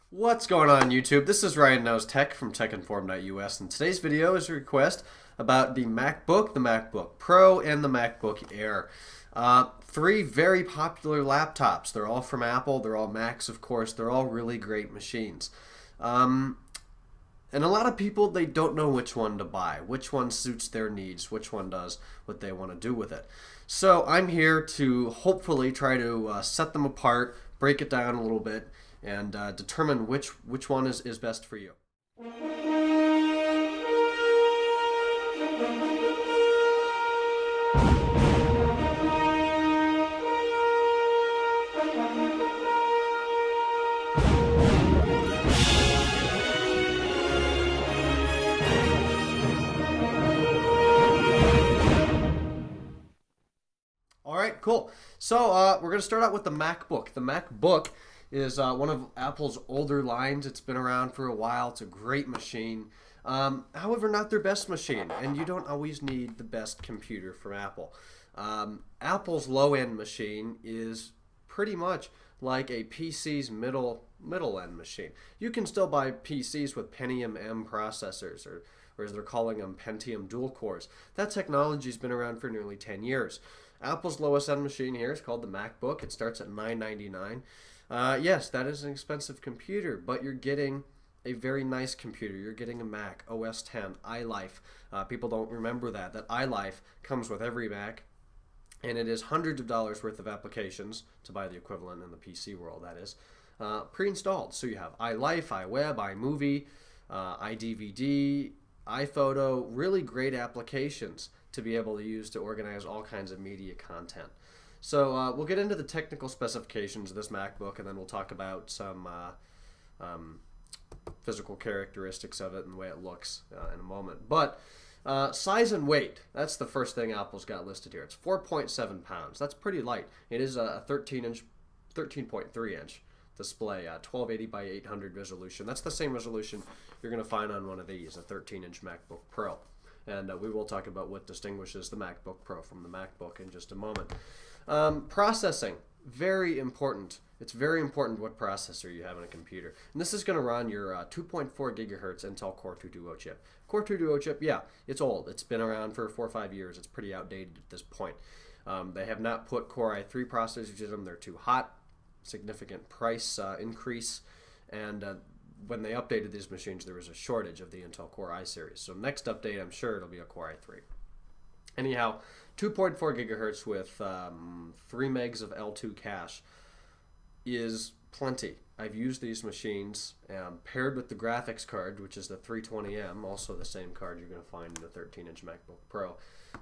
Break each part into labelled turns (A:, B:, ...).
A: What's going on YouTube? This is Ryan Knows Tech from TechInform.us, and today's video is a request about the MacBook, the MacBook Pro, and the MacBook Air. Three very popular laptops. They're all from Apple. They're all Macs, of course. They're all really great machines. And a lot of people, they don't know which one to buy, which one suits their needs, which one does what they want to do with it. So I'm here to hopefully try to set them apart, break it down a little bit, and determine which one is best for you. Alright, cool. So we're going to start out with the MacBook. The MacBook is one of Apple's older lines. It's been around for a while. It's a great machine. However, not their best machine, and you don't always need the best computer from Apple. Apple's low-end machine is pretty much like a PC's middle-end machine. You can still buy PCs with Pentium M processors, or as they're calling them, Pentium dual cores. That technology's been around for nearly 10 years. Apple's lowest end machine here is called the MacBook. It starts at $999. Yes, that is an expensive computer, but you're getting a very nice computer. You're getting a Mac, OS X, iLife. People don't remember that iLife comes with every Mac, and it is hundreds of dollars worth of applications, to buy the equivalent in the PC world, that is, pre-installed. So you have iLife, iWeb, iMovie, iDVD, iPhoto, really great applications to be able to use to organize all kinds of media content. So we'll get into the technical specifications of this MacBook, and then we'll talk about some physical characteristics of it and the way it looks in a moment. But size and weight, that's the first thing Apple's got listed here. It's 4.7 pounds. That's pretty light. It is a 13.3 inch display, 1280 by 800 resolution. That's the same resolution you're going to find on one of these, a 13-inch MacBook Pro. And we will talk about what distinguishes the MacBook Pro from the MacBook in just a moment. Processing, very important. It's very important what processor you have in a computer. And this is going to run your 2.4 gigahertz Intel Core 2 Duo chip. Core 2 Duo chip, yeah, it's old. It's been around for 4 or 5 years. It's pretty outdated at this point. They have not put Core i3 processors in them. They're too hot. Significant price increase. And when they updated these machines, there was a shortage of the Intel Core i series. So next update, I'm sure it'll be a Core i3. Anyhow, 2.4 gigahertz with 3 megs of L2 cache is plenty. I've used these machines paired with the graphics card, which is the 320M, also the same card you're going to find in the 13-inch MacBook Pro.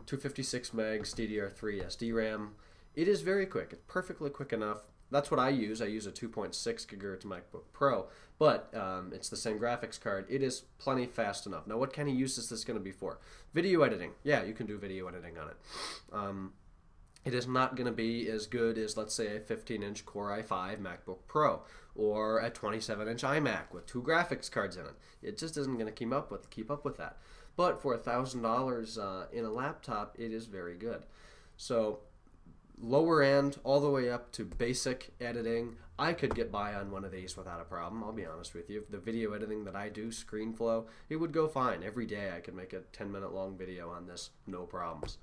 A: 256 megs DDR3 SD RAM. It is very quick. It's perfectly quick enough. That's what I use. I use a 2.6 gigahertz MacBook Pro, but it's the same graphics card. It is plenty fast enough. Now, what kind of use is this going to be for? Video editing. Yeah, you can do video editing on it. It is not going to be as good as, let's say, a 15-inch Core i5 MacBook Pro or a 27-inch iMac with 2 graphics cards in it. It just isn't going to keep up with that. But for $1,000 in a laptop, it is very good. So lower end all the way up to basic editing, I could get by on one of these without a problem. I'll be honest with you. The video editing that I do, ScreenFlow, it would go fine. Every day I could make a 10-minute long video on this, no problems.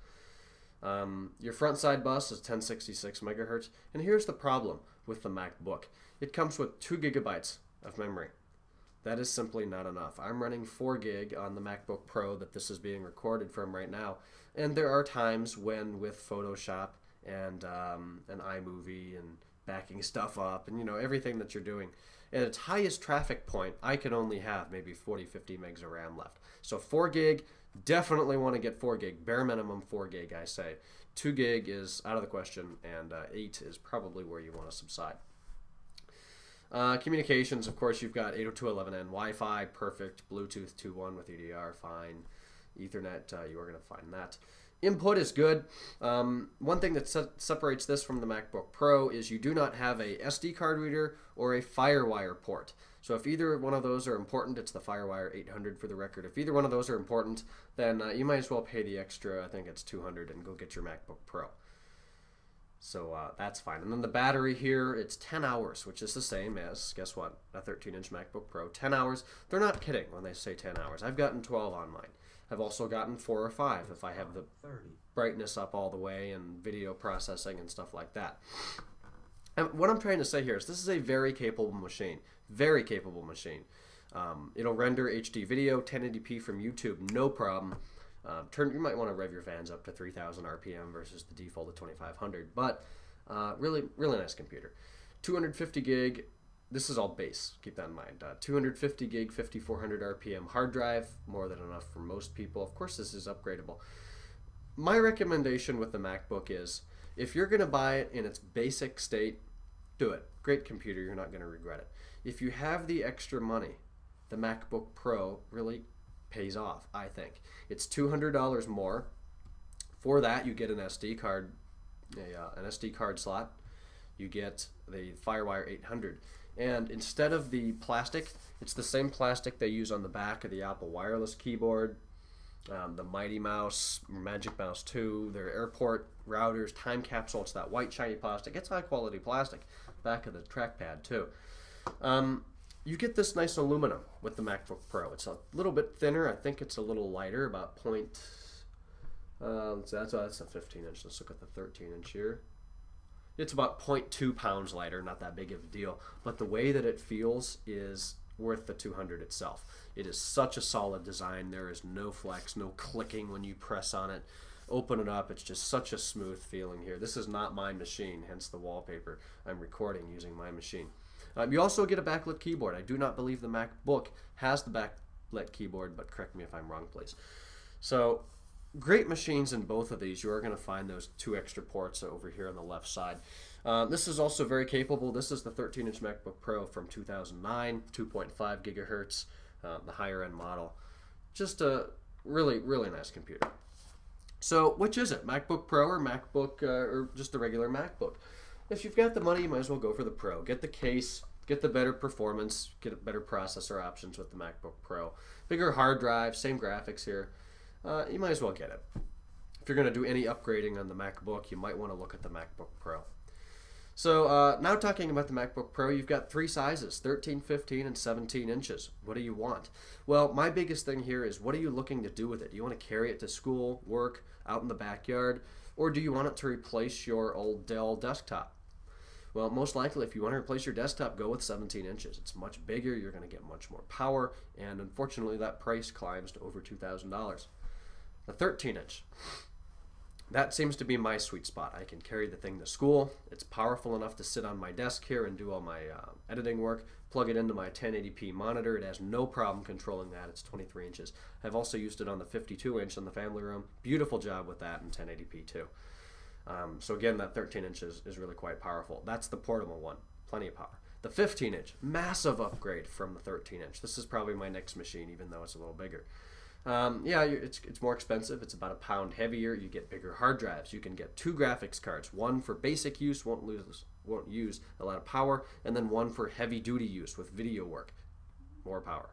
A: Your front side bus is 1066 megahertz, and here's the problem with the MacBook. It comes with 2 gigabytes of memory. That is simply not enough. I'm running 4 gig on the MacBook Pro that this is being recorded from right now, and there are times when with Photoshop and an iMovie and backing stuff up and everything that you're doing, at its highest traffic point, I can only have maybe 40-50 megs of RAM left. So 4 gig, definitely want to get 4 gig, bare minimum 4 gig, I say. 2 gig is out of the question, and 8 is probably where you want to subside. Communications, of course, you've got 802.11n Wi-Fi, perfect. Bluetooth 2.1 with EDR, fine. Ethernet, you are going to find that. Input is good. One thing that separates this from the MacBook Pro is you do not have a SD card reader or a FireWire port. So if either one of those are important, it's the FireWire 800 for the record. If either one of those are important, then you might as well pay the extra, I think it's $200, and go get your MacBook Pro. So that's fine. And then the battery here, it's 10 hours, which is the same as, guess what, a 13-inch MacBook Pro. 10 hours. They're not kidding when they say 10 hours. I've gotten 12 on mine. I've also gotten 4 or 5 if I have the
B: 30.
A: brightness up all the way and video processing and stuff like that. And what I'm trying to say here is this is a very capable machine. Very capable machine. It'll render HD video, 1080p from YouTube, no problem. You might want to rev your fans up to 3,000 RPM versus the default of 2,500, but really nice computer. 250 gig, this is all base, keep that in mind. 250 gig, 5,400 RPM hard drive, more than enough for most people. Of course, this is upgradable. My recommendation with the MacBook is, if you're going to buy it in its basic state, do it. Great computer, you're not going to regret it. If you have the extra money, the MacBook Pro really pays off, I think. It's $200 more. For that, you get an SD card, an SD card slot. You get the FireWire 800. And instead of the plastic, it's the same plastic they use on the back of the Apple wireless keyboard, the Mighty Mouse, Magic Mouse 2, their airport routers, time capsule. It's that white shiny plastic. It's high quality plastic. Back of the trackpad too. You get this nice aluminum with the MacBook Pro. It's a little bit thinner. I think it's a little lighter, about that's a 15-inch. Let's look at the 13-inch here. It's about 0.2 pounds lighter, not that big of a deal. But the way that it feels is worth the 200 itself. It is such a solid design. There is no flex, no clicking when you press on it. Open it up, it's just such a smooth feeling here. This is not my machine, hence the wallpaper. I'm recording using my machine. You also get a backlit keyboard. I do not believe the MacBook has the backlit keyboard, but correct me if I'm wrong, please. So, great machines in both of these. You are going to find those 2 extra ports over here on the left side. This is also very capable. This is the 13-inch MacBook Pro from 2009, 2.5 gigahertz, the higher-end model. Just a really nice computer. So, which is it? MacBook Pro or MacBook, or just a regular MacBook? If you've got the money, you might as well go for the Pro. Get the case, get the better performance, get better processor options with the MacBook Pro. Bigger hard drive, same graphics here. You might as well get it. If you're going to do any upgrading on the MacBook, you might want to look at the MacBook Pro. So now talking about the MacBook Pro, you've got 3 sizes, 13, 15, and 17 inches. What do you want? Well, my biggest thing here is, what are you looking to do with it? Do you want to carry it to school, work, out in the backyard, or do you want it to replace your old Dell desktop? Well, most likely, if you want to replace your desktop, go with 17 inches. It's much bigger, you're going to get much more power, and unfortunately, that price climbs to over $2,000. The 13-inch. That seems to be my sweet spot. I can carry the thing to school. It's powerful enough to sit on my desk here and do all my editing work. Plug it into my 1080p monitor. It has no problem controlling that. It's 23 inches. I've also used it on the 52-inch in the family room. Beautiful job with that in 1080p too. So again, that 13 inches is really quite powerful. That's the portable one. Plenty of power. The 15-inch, massive upgrade from the 13-inch. This is probably my next machine, even though it's a little bigger. Yeah, it's more expensive. It's about a pound heavier. You get bigger hard drives. You can get 2 graphics cards. One for basic use, won't use a lot of power, and then one for heavy-duty use with video work, more power.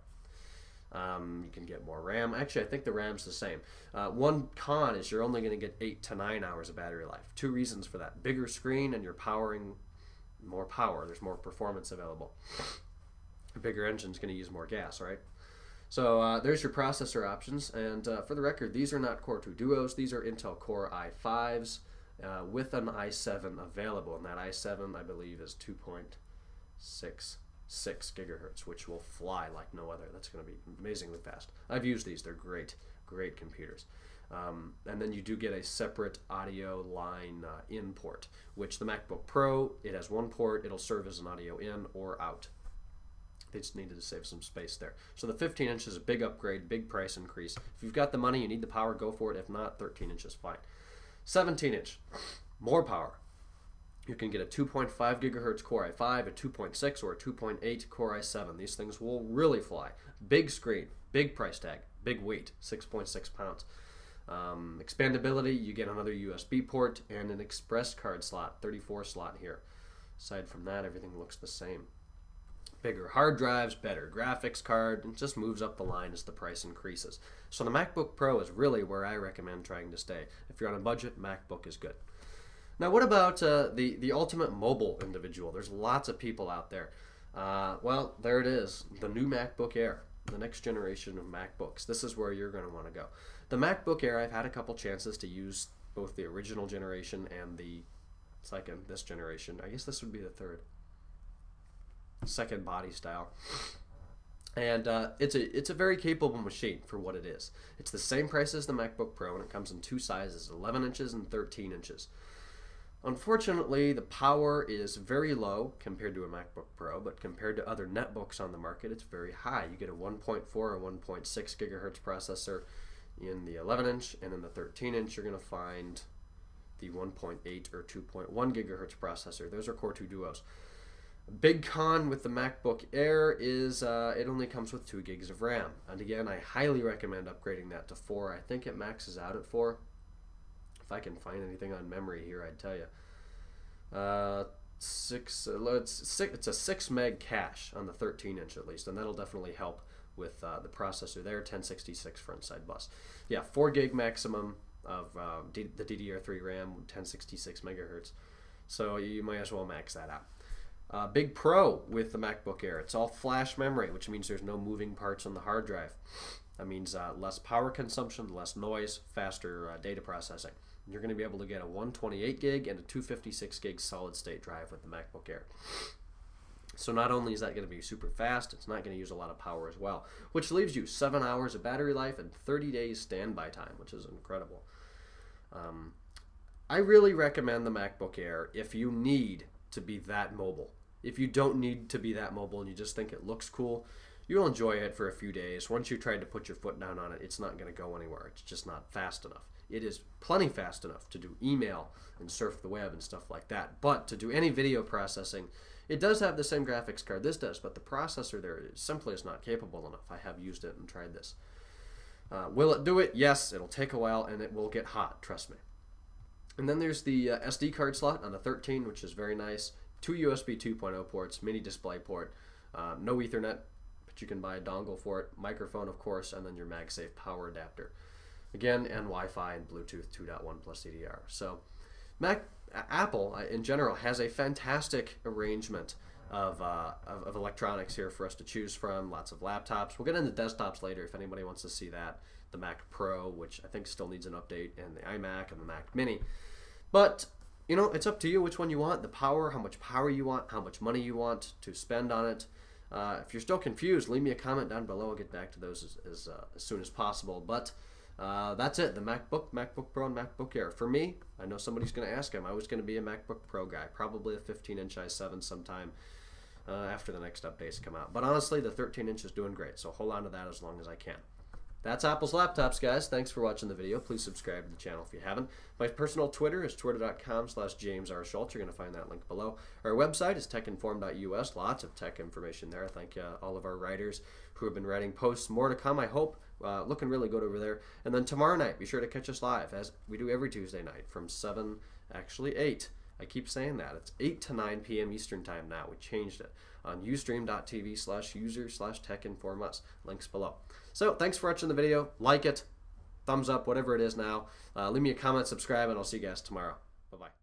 A: You can get more RAM. Actually, I think the RAM's the same. One con is you're only going to get 8 to 9 hours of battery life. 2 reasons for that: bigger screen, and you're powering more power. There's more performance available. A bigger engine's going to use more gas, right? So there's your processor options, and for the record, these are not Core 2 Duos. These are Intel Core i5s with an i7 available, and that i7, I believe, is 2.66 gigahertz, which will fly like no other. That's going to be amazingly fast. I've used these. They're great computers. And then you do get a separate audio line in port, which the MacBook Pro, it has one port. It'll serve as an audio in or out. They just needed to save some space there. So the 15 inch is a big upgrade, big price increase. If you've got the money, you need the power, go for it. If not, 13 inch is fine. 17 inch, more power. You can get a 2.5 gigahertz Core i5, a 2.6 or a 2.8 Core i7. These things will really fly. Big screen, big price tag, big weight, 6.6 pounds. Expandability, you get another USB port and an express card slot, 34 slot here. Aside from that, everything looks the same. Bigger hard drives, better graphics card, and just moves up the line as the price increases. So the MacBook Pro is really where I recommend trying to stay. If you're on a budget, MacBook is good. Now, what about the ultimate mobile individual? There's lots of people out there. Well, there it is, the new MacBook Air, the next generation of MacBooks. This is where you're going to want to go. The MacBook Air, I've had a couple chances to use both the original generation and the second, this generation. I guess this would be the second body style. And it's a very capable machine for what it is. It's the same price as the MacBook Pro, and it comes in two sizes, 11 inches and 13 inches. Unfortunately, the power is very low compared to a MacBook Pro, but compared to other netbooks on the market, it's very high. You get a 1.4 or 1.6 gigahertz processor in the 11-inch, and in the 13-inch, you're going to find the 1.8 or 2.1 gigahertz processor. Those are Core 2 Duos. Big con with the MacBook Air is it only comes with 2 gigs of RAM. And again, I highly recommend upgrading that to 4. I think it maxes out at 4. If I can find anything on memory here, I'd tell you. It's a 6 meg cache on the 13-inch at least, and that'll definitely help with the processor there. 1066 front side bus. Yeah, 4 gig maximum of the DDR3 RAM, 1066 megahertz. So you might as well max that out. Big pro with the MacBook Air. It's all flash memory, which means there's no moving parts on the hard drive. That means less power consumption, less noise, faster data processing. You're going to be able to get a 128 gig and a 256 gig solid state drive with the MacBook Air. So not only is that going to be super fast, it's not going to use a lot of power as well, which leaves you 7 hours of battery life and 30 days standby time, which is incredible. I really recommend the MacBook Air if you need to be that mobile. If you don't need to be that mobile and you just think it looks cool, you'll enjoy it for a few days. Once you try to put your foot down on it, it's not going to go anywhere. It's just not fast enough. It is plenty fast enough to do email and surf the web and stuff like that. But to do any video processing, it does have the same graphics card this does, but the processor there simply is not capable enough. I have used it and tried this. Will it do it? Yes, it'll take a while and it will get hot, trust me. And then there's the SD card slot on the 13, which is very nice. 2 USB 2.0 ports, mini display port, no Ethernet, but you can buy a dongle for it, microphone of course, and then your MagSafe power adapter. Again, and Wi-Fi and Bluetooth 2.1 plus CDR. So Apple in general has a fantastic arrangement of electronics here for us to choose from. Lots of laptops. We'll get into desktops later if anybody wants to see that. The Mac Pro, which I think still needs an update, and the iMac and the Mac Mini. But you know, it's up to you which one you want, the power, how much power you want, how much money you want to spend on it. If you're still confused, leave me a comment down below. I'll get back to those as soon as possible. But that's it, the MacBook, MacBook Pro, and MacBook Air. For me, I know somebody's going to ask him. I was going to be a MacBook Pro guy, probably a 15-inch i7 sometime after the next updates come out. But honestly, the 13-inch is doing great, so hold on to that as long as I can. That's Apple's laptops, guys. Thanks for watching the video. Please subscribe to the channel if you haven't. My personal Twitter is twitter.com/JamesRSchultz. You're going to find that link below. Our website is techinform.us. Lots of tech information there. Thank all of our writers who have been writing posts. More to come, I hope. Looking really good over there. And then tomorrow night, be sure to catch us live, as we do every Tuesday night from 7, actually 8. I keep saying that. It's 8 to 9 p.m. Eastern Time now. We changed it on ustream.tv/user/techinformus. Links below. So thanks for watching the video. Like it, thumbs up, whatever it is now. Leave me a comment, subscribe, and I'll see you guys tomorrow. Bye-bye.